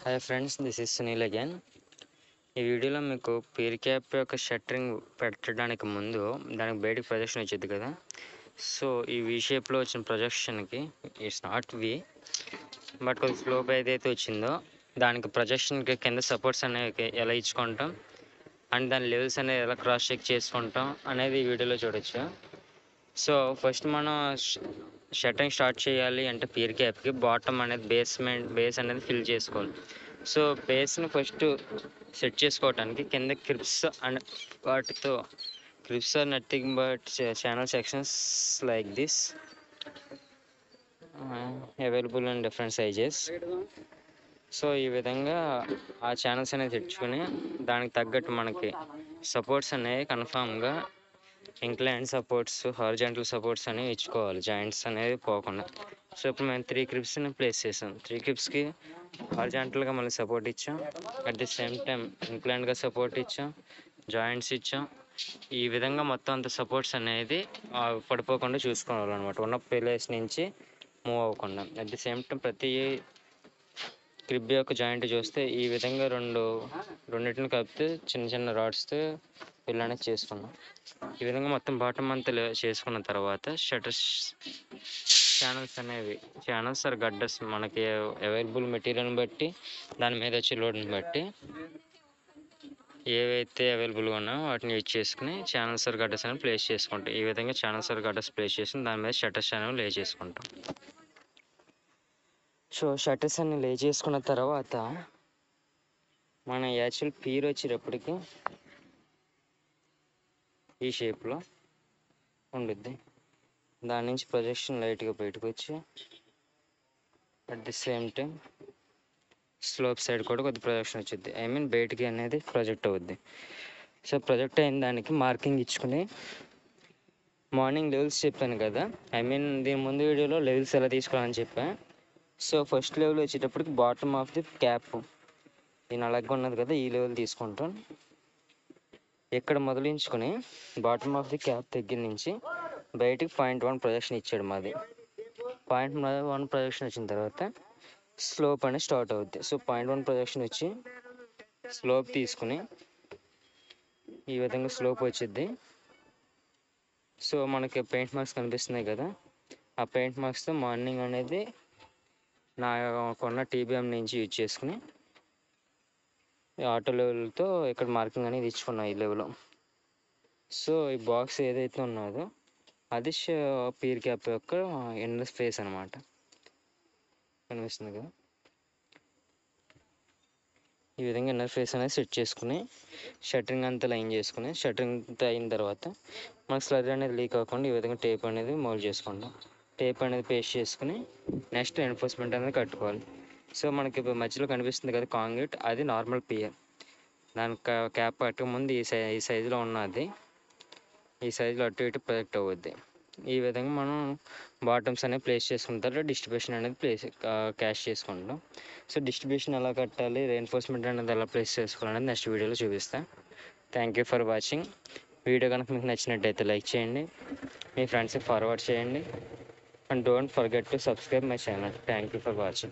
Hi friends, this is Sunil again. ఈ వీడియోలో మీకు పీర్ క్యాప్ యొక్క షట్టరింగ్ పెట్టడానికి ముందు దానికి బయటకు ప్రొజెక్షన్ వచ్చింది కదా. సో ఈ వి షేప్లో వచ్చిన ప్రొజెక్షన్కి ఇట్స్ నాట్ వి, బట్ కొద్ది స్లోప్ ఏదైతే వచ్చిందో దానికి ప్రొజెక్షన్కి కింద సపోర్ట్స్ అనేవి ఎలా ఇచ్చుకుంటాం అండ్ దాని లెవెల్స్ అనేది ఎలా క్రాస్ చెక్ చేసుకుంటాం అనేది ఈ వీడియోలో చూడొచ్చు. సో ఫస్ట్ మనం షట్టరింగ్ స్టార్ట్ చేయాలి అంటే పీర్ క్యాప్కి బాటమ్ అనేది బేస్ అనేది ఫిల్ చేసుకోవాలి. సో బేస్ని ఫస్ట్ సెట్ చేసుకోవడానికి కింద క్రిప్స్ అండ్ వాటితో cribs are nothing but channel sections like this available in different sizes. So ఈ విధంగా ఆ ఛానల్స్ అనేది తెచ్చుకొని దానికి తగ్గట్టు మనకి సపోర్ట్స్ అనేవి కన్ఫామ్గా ఇంక్లైన్ సపోర్ట్స్, హారిజాంటల్ సపోర్ట్స్ అనేవి ఇచ్చుకోవాలి, జాయింట్స్ అనేది పోకుండా. సో ఇప్పుడు మేము 3 క్రిప్స్ని ప్లేస్ చేసాం. 3 క్రిప్స్కి హారిజాంటల్గా మళ్ళీ సపోర్ట్ ఇచ్చాం, అట్ ది సేమ్ టైం ఇంక్లైన్గా సపోర్ట్ ఇచ్చాం, జాయింట్స్ ఇచ్చాం. ఈ విధంగా మొత్తం అంత సపోర్ట్స్ అనేది పడిపోకుండా చూసుకోవాలన్నమాట, ఉన్న ప్లేస్ నుంచి మూవ్ అవ్వకుండా. అట్ ది సేమ్ టైం ప్రతి క్రిబ్ యొక్క జాయింట్ చూస్తే ఈ విధంగా రెండింటిని కలిపితే చిన్న చిన్న రాడ్స్తో ఇలానే చేసుకున్నాం. ఈ విధంగా మొత్తం బాటమ్ అంతా చేసుకున్న తర్వాత షట్టర్స్ ఛానల్స్ ఆర్ గడ్డర్స్ మనకి అవైలబుల్ మెటీరియల్ని బట్టి, దాని మీద వచ్చే లోడ్ని బట్టి ఏవైతే అవైలబుల్గా ఉన్నాయో వాటిని యూజ్ చేసుకుని ఛానల్స్ ఆర్ గడ్డర్స్ అనేవి ప్లేస్ చేసుకుంటాం. ఈ విధంగా ఛానల్స్ ఆర్ గడ్డర్స్ ప్లేస్ చేసుకుని దాని మీద షట్టర్స్ అనేవి లే చేసుకుంటాం. సో షట్టర్స్ అన్ని లే చేసుకున్న తర్వాత మన యాక్చువల్ పీర్ వచ్చేటప్పటికి ఈ షేప్లో ఉండుద్ది. దాని నుంచి ప్రొజెక్షన్ లైట్గా బయటకు వచ్చి at the same time slope side కూడా కొద్ది ప్రొజెక్షన్ వచ్చింది, బయటికి అనేది ప్రొజెక్ట్ అవుద్ది. సో ప్రొజెక్ట్ అయిన దానికి మార్కింగ్ ఇచ్చుకుని మార్నింగ్ లెవెల్స్ చెప్పాను కదా, దీని ముందు వీడియోలో లెవెల్స్ ఎలా తీసుకోవాలని చెప్పాను. సో ఫస్ట్ లెవెల్ వచ్చేటప్పటికి బాటమ్ ఆఫ్ ది క్యాప్ ఈ నల్లగా ఉన్నది కదా, ఈ లెవెల్ తీసుకుంటాం. ఇక్కడ మొదలించుకొని బాటమ్ ఆఫ్ ది క్యాప్ దగ్గర నుంచి బయటికి 0.1 ప్రొజెక్షన్ ఇచ్చాడు మాది. 0.1 ప్రొజెక్షన్ వచ్చిన తర్వాత స్లోప్ అనేది స్టార్ట్ అవుద్ది. సో 0.1 ప్రొజెక్షన్ వచ్చి స్లోప్ తీసుకుని ఈ విధంగా స్లోప్ వచ్చింది. సో మనకి పెయింట్ మార్క్స్ కనిపిస్తున్నాయి కదా, ఆ పెయింట్ మార్క్స్తో మార్నింగ్ అనేది నాకున్న టీబీఎం నుంచి యూజ్ చేసుకుని ఆటో లెవెల్తో ఇక్కడ మార్కింగ్ అనేది ఇచ్చుకున్నాను ఈ లెవెల్లో. సో ఈ బాక్స్ ఏదైతే ఉన్నదో అది పీర్ క్యాప్ యొక్క ఇన్నర్ ఫేస్ అనమాట, కనిపిస్తుంది కదా. ఈ విధంగా ఇన్నర్ ఫేస్ అనేది సెట్ చేసుకుని షట్టరింగ్ అంతా లైన్ చేసుకుని, షట్టరింగ్ అంతా అయిన తర్వాత మనకు స్లర్ అనేది లీక్ అవ్వకుండా ఈ విధంగా టేప్ అనేది మౌల్డ్ చేసుకుంటాం. టేప్ అనేది పేస్ట్ చేసుకుని నెక్స్ట్ ఎన్ఫోర్స్మెంట్ అనేది కట్టుకోవాలి. సో మనకి ఇప్పుడు మధ్యలో కనిపిస్తుంది కదా కాంక్రీట్, అది నార్మల్ పియర్. దాని క్యాప్ కట్టక ముందు ఈ సైజులో ఉన్నది, ఈ సైజులో అటు ఇటు ప్రొజెక్ట్ అవుద్ది. ఈ విధంగా మనం బాటమ్స్ అనేవి ప్లేస్ చేసుకున్న తర్వాత డిస్ట్రిబ్యూషన్ అనేది క్యాష్ చేసుకుంటాం. సో డిస్ట్రిబ్యూషన్ ఎలా కట్టాలి, రెయిన్ఫోర్స్మెంట్ అనేది ఎలా ప్లేస్ చేసుకోవాలనేది నెక్స్ట్ వీడియోలో చూపిస్తాను. Thank you for watching. Video కనుక మీకు నచ్చినట్టయితే లైక్ చేయండి, మీ ఫ్రెండ్స్కి ఫార్వర్డ్ చేయండి, and don't forget to subscribe my channel. Thank you for watching.